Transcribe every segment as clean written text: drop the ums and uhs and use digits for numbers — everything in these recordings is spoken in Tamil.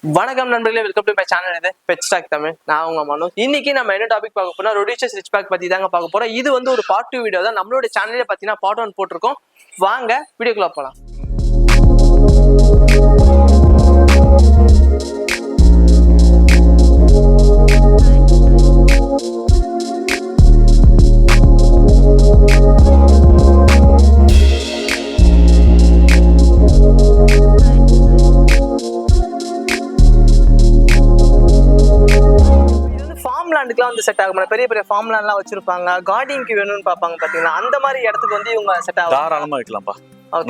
வணக்கம் நண்பர்களே, வெல்கம் டு மை சேனல். இது பெட்ஸ்டாக் தமிழ். நான் உங்க மனோ. இன்னைக்கு நம்ம என்ன டாபிக் பார்க்க போறோம், ரொடிஷியஸ் ரிச் பேக் பத்தி தாங்க பார்க்க போறோம். இது வந்து ஒரு பார்ட் 2 வீடியோ தான். நம்மளோட சேனல்ல பாத்தீங்கன்னா பார்ட் 1 போட்டிருக்கோம். வாங்க வீடியோக்குள்ள போலாம். வந்து செட் ஆகும். பெரிய பெரிய ஃபார்ம் லேண்ட்லாம் வச்சிருப்பாங்க, கார்டனிங்க்கு வேணும்னு பாப்பாங்க பாத்தீங்களா, அந்த மாதிரி இடத்துக்கு வந்து இவங்க செட் ஆகும். தாராளமா வைக்கலாம்ப்பா.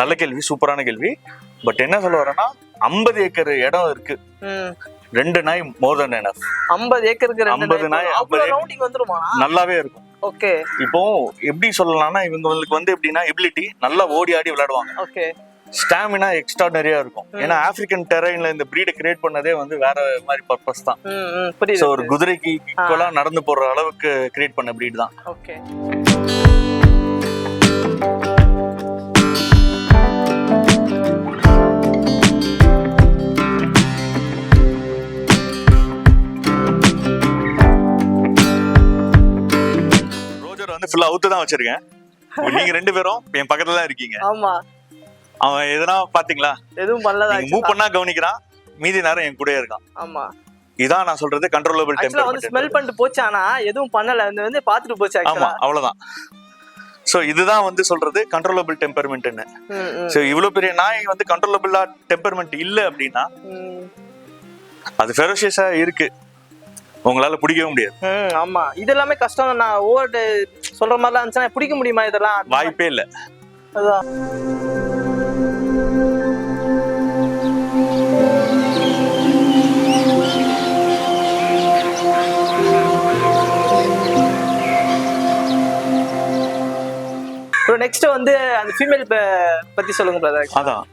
நல்ல கேள்வி, சூப்பரான கேள்வி. பட் என்ன சொல்ல வரேன்னா 50 ஏக்கர் இடம் இருக்கு, 2 நாய் மோர் தென் எனஃப். 50 ஏக்கருக்கு 50 நாய் ரவுண்டிங் வந்துருமா? நல்லாவே இருக்கும். ஓகே. இப்போ எப்படி சொல்லலாம்னா இவங்களுக்கு வந்து எப்படின்னா எபிலிட்டி நல்லா ஓடி ஆடி விளையாடுவாங்க. ஓகே. ஸ்டாமினா எக்ஸ்ட்ராடனரியா இருக்கும். ஏன்னா ஆப்பிரிக்கன் டெரைன்ல இந்த பிரீடை கிரியேட் பண்ணதே வந்து வேற மாதிரி பர்பஸ் தான். சோ ஒரு குதிரைக்கு ஈக்குவலா நடந்து போற அளவுக்கு கிரியேட் பண்ண பிரீட் தான். ஓகே. ரோஜர் வந்து ஃபுல்லா அவுத்து தான் வச்சிருக்கேன். நீங்க 2 பேரும் என் பக்கத்துல தான் இருக்கீங்க. ஆமா. அவன் எதனா பாத்தீங்களா? எதுவும் பண்ணல. மூவ் பண்ணா கவனிக்கிறான், மீதி நேரம் என் கூடயே இருக்கான். ஆமா. இதான் நான் சொல்றது கண்ட்ரோலபிள் டெம்பரமெண்ட். வந்து ஸ்மெல் பண்ணிட்டு போச்சானா எதுவும் பண்ணல, வந்து பாத்துட்டு போச்சு. ஆமா, அவ்வளவுதான். சோ இதுதான் வந்து சொல்றது கண்ட்ரோலபிள் டெம்பரமெண்ட்னு. சோ இவ்வளவு பெரிய நாய் வந்து கண்ட்ரோலபிளா டெம்பரமெண்ட் இல்ல அப்படின்னா அது ஃபெரோஷியஸா இருக்கு, உங்களால பிடிக்கவே முடியாது. ஆமா, இது எல்லாமே கஷ்டம். நான் ஓவர் சொல்ற மாதிரிலாம் இருந்துச்சுன்னா பிடிக்க முடியுமா? இதெல்லாம் வாய்ப்பே இல்ல. அதான். நெக்ஸ்ட் வந்து அந்த ஃபீமேல் பத்தி சொல்லுங்க பிரதர். அதான்,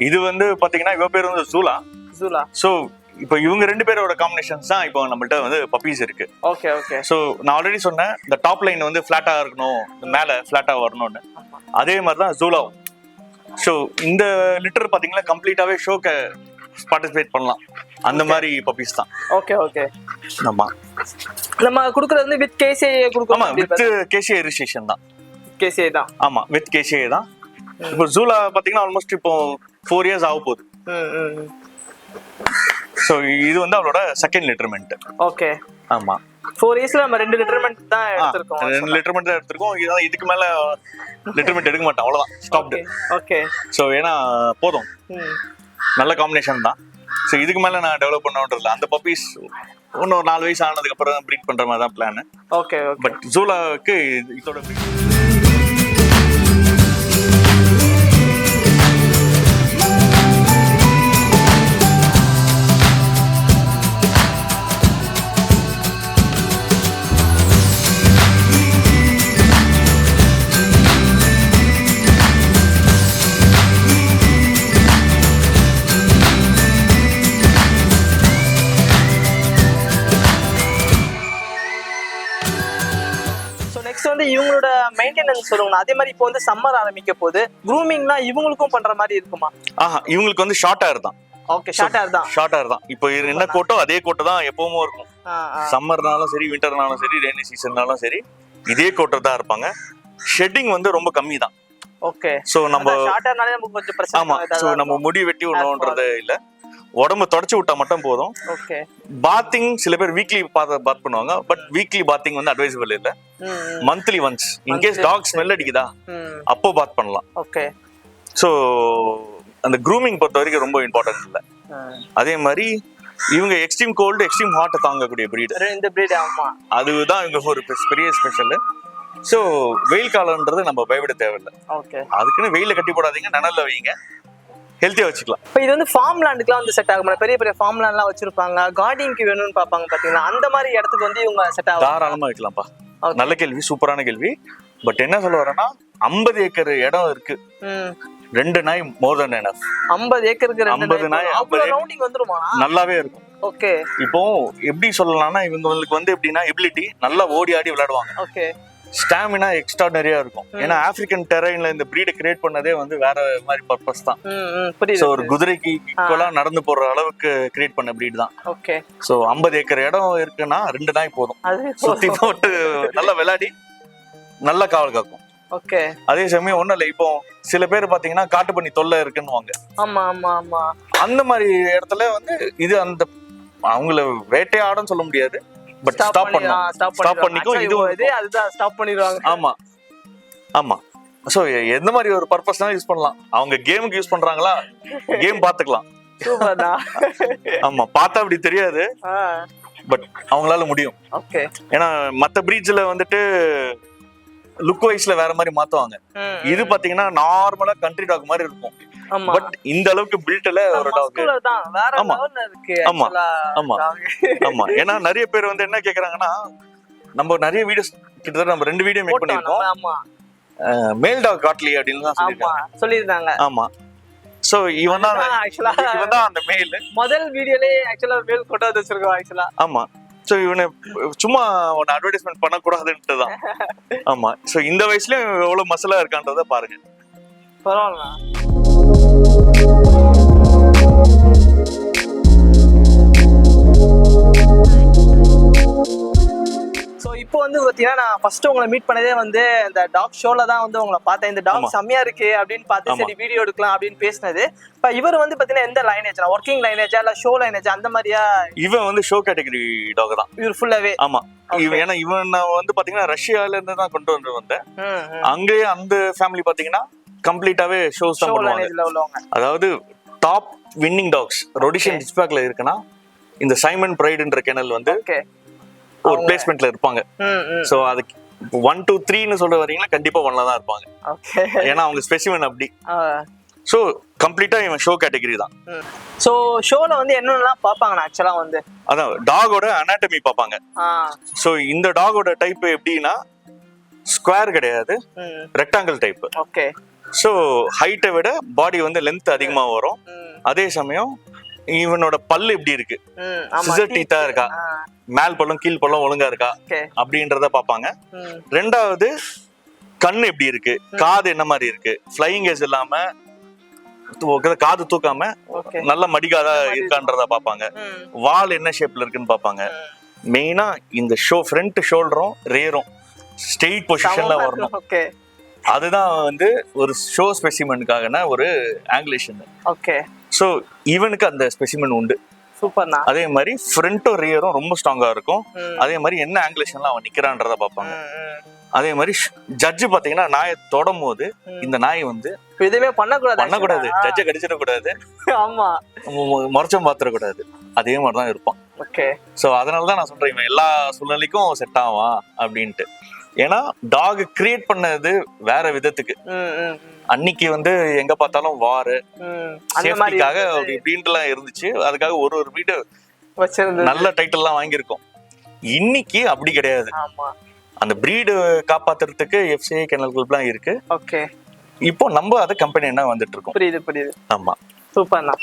இது வந்து பாத்தீங்கன்னா இவ பேர் வந்து ஜூலா. சோ இப்போ இவங்க 2 பேரோட காம்பினேஷன்ஸ் தான் இப்போ நம்மள்ட்ட வந்து பப்பீஸ் இருக்கு. Okay okay. சோ நான் ஆல்ரெடி சொன்னேன், இந்த டாப் லைன் வந்து ஃபிளாட்டா இருக்கணும், மேல ஃபிளாட்டா வரணும்னு. அதே மாதிரி தான் ஜூலாவும். ஸோ இந்த லிட்டர் பாத்தீங்கன்னா கம்ப்ளீட்டாவே ஷோக்கு பார்ட்டிசிபேட் பண்ணலாம், அந்த மாதிரி பப்பீஸ் தான். Okay okay. ஆமா, நம்ம குடுக்குறது வந்து வித் கேசிஏ குடுக்குறோம். ஆமா, வித் கேசிஏ ரெஜிஸ்ட்ரேஷன் தான். கேசிஏ தான். ஆமா, வித் கேசிஏ தான். இப்போ ஜூலா பாத்தீங்கன்னா ஆல்மோஸ்ட் இப்போ 4 இயர்ஸ் ஆக போகுது. சோ இது வந்து அவளோட செகண்ட் லிட்டர்மெண்ட். ஓகே. ஆமா, 4 இயர்ஸ்ல நம்ம 2 லிட்டர்மெண்ட் தான் எடுத்துறோம். 2 லிட்டர்மெண்ட் தான் எடுத்துறோம். இதுக்கு மேல லிட்டர்மெண்ட் எடுக்க மாட்டோம், அவ்வளவுதான், ஸ்டாப்ட். ஓகே. சோ ஏன்னா போதும், நல்ல காம்பினேஷன் தான். சோ இதுக்கு மேல நான் டெவலப் பண்ணணும்ன்றதுல அந்த பப்பீஸ் இன்னும் 4 வயசு ஆனதுக்கு அப்புறம் ப்ரீட் பண்ற மாதிரி தான் பிளான். Okay okay. பட் ஜூலாவுக்கு இதோட வந்து இவங்களோட மெயின்டெனன்ஸ் சொல்லுங்க. அதே மாதிரி இப்போ வந்து சம்மர் ஆரம்பிக்க போகுது, க்ரூமிங்னா இவங்களுக்கும் பண்ற மாதிரி இருக்குமா? இவங்களுக்கு வந்து ஷார்ட் ஹேர் தான். ஓகே, ஷார்ட் ஹேர் தான். ஷார்ட் ஹேர் தான். இப்போ என்ன கோட்டோ அதே கோட்டோ தான் எப்பவும் இருக்கும். சம்மர்னாலும் சரி, விண்டர்னாலும் சரி, ரெய்னி சீசன்னாலும் சரி, இதே கோட்டோ தான் இருப்பாங்க. ஷெட்டிங் வந்து ரொம்ப கம்மி தான். ஓகே. சோ நம்ம ஷார்ட் ஹேர்னாலே நமக்கு கொஞ்சம் பிரச்சனை. ஆமா, சோ நம்ம முடி வெட்டி விடணும்ன்றது இல்ல, உடம்பு தொடச்சு விட்டா மட்டும் போதும். ஓகே. பாத்திங் சில பேர் வீக்லி பாத் பண்ணுவாங்க, பட் வீக்லி பாத்திங் வந்து அட்வைசபிள் இல்ல. Monthly once, in case dog smell அடிக்குதா அப்போ பாத் பண்ணலாம். ஓகே. சோ அந்த க்ரூமிங் பொறுத்த வரைக்கும் ரொம்ப இம்பார்ட்டன்ட் இல்ல. அதே மாதிரி இவங்க எக்ஸ்ட்ரீம் கோல்டு எக்ஸ்ட்ரீம் ஹாட் தாங்கக்கூடிய பிரீட். இந்த பிரீட். ஆமா, அதுதான் இவங்க ஒரு பெரிய ஸ்பெஷல். சோ வெயில் காலம்ன்றது நம்ம பயப்பட தேவையில்லை. ஓகே. அதுக்குன்னு வெயில கட்டி போடாதீங்க, நிழல்ல வைங்க, ஹெல்த்தியா வச்சுக்கலாம். இப்போ இது வந்து ஃபார்ம் லேண்டுக்குலாம் வந்து செட் ஆகும். பெரிய பெரிய ஃபார்ம் லேண்ட்லாம் வச்சிருப்பாங்க, கார்டனிங்க்கு வேணும்னு பாப்பாங்க பாத்தீங்களா, அந்த மாதிரி இடத்துக்கு வந்து இவங்க செட் ஆகும். தாராளமா வைக்கலாம்ப்பா. நல்ல கேள்வி, சூப்பரான கேள்வி. பட் என்ன சொல்ல வரேன்னா 50 ஏக்கர் இடம் இருக்கு, 2 நாய் மோர் தென் எனஃப். 50 ஏக்கருக்கு 50 நாய் ரவுண்டிங் வந்துருமா? நல்லாவே இருக்கும். ஓகே. இப்போ எப்படி சொல்லலாம்னா இவங்களுக்கு வந்து எப்படின்னா எபிலிட்டி நல்லா ஓடி ஆடி விளையாடுவாங்க. ஓகே. ஸ்டாமினா எக்ஸ்ட்ராடனரியா இருக்கும். ஏன்னா ஆப்பிரிக்கன் டெரைன்ல இந்த பிரீடை கிரியேட் பண்ணதே வந்து வேற மாதிரி பர்பஸ் தான். புரியுது. ஸோ ஒரு குதிரைக்கு ஈக்குவலா நடந்து போற அளவுக்கு கிரியேட் பண்ண பிரீட் தான். ஓகே. ஸோ 50 ஏக்கர் இடம் இருக்குன்னா 2 நாய் போதும், அது சுத்தி போட்டு நல்லா விளையாடி நல்லா காவல் காக்கும். ஓகே. அதே சமயம் ஒண்ணும் இல்லை, இப்போ சில பேர் பாத்தீங்கன்னா காட்டு பண்ணி தொல்லை இருக்குன்னு. ஆமா ஆமா ஆமா. அந்த மாதிரி இடத்துல வந்து இது அந்த அவங்கள வேட்டையாடன்னு சொல்ல முடியாது, பட் ஸ்டாப் பண்ணிக்கும். இது அதுதான் ஸ்டாப் பண்ணிடுவாங்க. ஆமா ஆமா. சோ எந்த மாதிரி ஒரு பர்பஸ்னா யூஸ் பண்ணலாம். அவங்க கேமுக்கு யூஸ் பண்றாங்களா, கேம் பாத்துக்கலாம். சூப்பர்டா. ஆமா, பார்த்தா அப்படி தெரியாது, பட் அவங்களால முடியும். ஓகே. ஏன்னா மத்த பிரீட்ஸ்ல வந்துட்டு லுக் வைஸ்ல வேற மாதிரி மாத்துவாங்க. இது பாத்தீங்கன்னா நார்மலா கண்ட்ரி டாக் மாதிரி இருக்கும், பட் இந்த அளவுக்கு பில்ட்ல ஒரு டாக். ஆமா ஆமா ஆமா ஆமா. ஏன்னா நிறைய பேர் வந்து என்ன கேக்குறாங்கன்னா, நம்ம நிறைய வீடியோஸ் கிட்டத்தட்ட நம்ம 2 வீடியோ மேக் பண்ணிருக்கோம், மேல் டாக் காட்லி அப்படின்னு தான் சொல்லிருந்தாங்க. ஆமா. சோ இவன் தான் அந்த மேல். முதல் வீடியோலயே ஆக்சுவலா மேல் கொண்டு வந்து வச்சிருக்கோம் ஆக்சுவலா. ஆமா. சோ இவனை சும்மா ஒரு அட்வர்டைஸ்மென்ட் பண்ண கூடாதுன்ட்டு தான். ஆமா. சோ இந்த வயசுலயும் எவ்வளவு மசலா இருக்கான்றத பாருங்க. பரவாயில்ல. இப்போ வந்து பாத்தீங்கன்னா நான் ஃபர்ஸ்ட் உங்களை மீட் பண்ணதே வந்து இந்த டாக் ஷோல தான் வந்து உங்களை பார்த்தேன். இந்த டாக் செம்மையா இருக்கு அப்படின்னு பார்த்து சரி வீடியோ எடுக்கலாம் அப்படின்னு பேசினது. இப்ப இவர் வந்து பாத்தீங்கன்னா எந்த லைனேஜ், ஒர்க்கிங் லைனேஜா இல்ல ஷோ லைனேஜ் அந்த மாதிரியா? இவன் வந்து ஷோ கேட்டகரி டாக் தான் இவர் ஃபுல்லாவே. ஆமா. ஏன்னா இவன் வந்து பாத்தீங்கன்னா ரஷ்யால இருந்து தான் கொண்டு வந்தேன். அங்கேயே அந்த ஃபேமிலி பாத்தீங்கன்னா கம்ப்ளீட்டாவே ஷோஸ் தான் பண்ணுவாங்க. அதாவது டாப் வின்னிங் டாக்ஸ் ரொடிஷியன் ரிச்பேக்ல இருக்குன்னா இந்த சைமன் பிரைடுன்ற கெனல் வந்து ஒரு பிளேஸ்மெண்ட்ல இருப்பாங்க. சோ அதுக்கு 1 2 3ன்னு சொல்ற வரீங்களா, கண்டிப்பா 1ல தான் இருப்பாங்க. ஏன்னா அவங்க ஸ்பெசிமென் அப்படி. சோ கம்ப்ளீட்டா இவன் ஷோ கேட்டகரி தான். சோ ஷோல வந்து என்னென்னலாம் பாப்பாங்க ஆக்சுவலா வந்து? அதான் டாகோட அனாட்டமி பாப்பாங்க. சோ இந்த டாகோட டைப் எப்படின்னா ஸ்கொயர் கிடையாது, ரெக்டாங்கிள் டைப். ஓகே. சோ ஹைட்டை விட பாடி வந்து லென்த் அதிகமா வரும். அதே சமயம் இவனோட பல்லு எப்படி இருக்கு, சிசர் டீத்தா இருக்கா, மேல் பல்லும் கீழ் பல்லும் ஒழுங்கா இருக்கா அப்படின்றத பாப்பாங்க. ரெண்டாவது கண்ணு எப்படி இருக்கு, காது என்ன மாதிரி இருக்கு, ஃப்ளையிங் எஸ் இல்லாம காது தூக்காம நல்ல மடிகாதா இருக்கான்றத பாப்பாங்க. வால் என்ன ஷேப்ல இருக்குன்னு பாப்பாங்க. மெயினா இந்த ஃப்ரண்ட் ஷோல்டரும் ரேரும் ஸ்ட்ரெயிட் பொசிஷன்ல வரணும். அதுதான் வந்து ஒரு ஷோ ஸ்பெசிமெனுக்கான ஒரு ஆங்குலேஷன். ஓகே. சோ இவனுக்கு அந்த ஸ்பெசிமென் உண்டு. சூப்பர்ண்ணா. அதே மாதிரி ஃப்ரண்ட்டும் ரியரும் ரொம்ப ஸ்ட்ராங்கா இருக்கும். அதே மாதிரி என்ன ஆங்குலேஷன்ல அவன் நிக்கிறான்றத பாப்பாங்க. அதே மாதிரி ஜட்ஜ் பாத்தீங்கன்னா நாயை தொடும் போது இந்த நாய் வந்து எதுவுமே பண்ணக்கூடாது, ஜட்ஜை கடிச்சிடக்கூடாது, ஆமா முறைச்சம் பாத்திரக்கூடாது, அதே மாதிரிதான் இருப்பான். ஓகே. சோ அதனாலதான் நான் சொல்றேன் இவன் எல்லா சூழ்நிலைக்கும் செட் ஆவான் அப்படின்ட்டு. ஏன்னா டாக் கிரியேட் பண்ணது வேற விதத்துக்கு. அன்னைக்கு வந்து எங்க பார்த்தாலும் வாரு சேஃப்டிக்காக அப்படி இப்படின்ட்டுலாம் இருந்துச்சு. அதுக்காக ஒரு வீடு நல்ல டைட்டில் எல்லாம் வாங்கியிருக்கோம். இன்னைக்கு அப்படி கிடையாது. அந்த பிரீடு காப்பாத்துறதுக்கு FCI கெனல் கிளப்லாம் இருக்கு. ஓகே. இப்போ நம்ம அதை கம்பெனி என்ன வந்துட்டு இருக்கோம். புரியுது. ஆமா. சூப்பர்ண்ணா.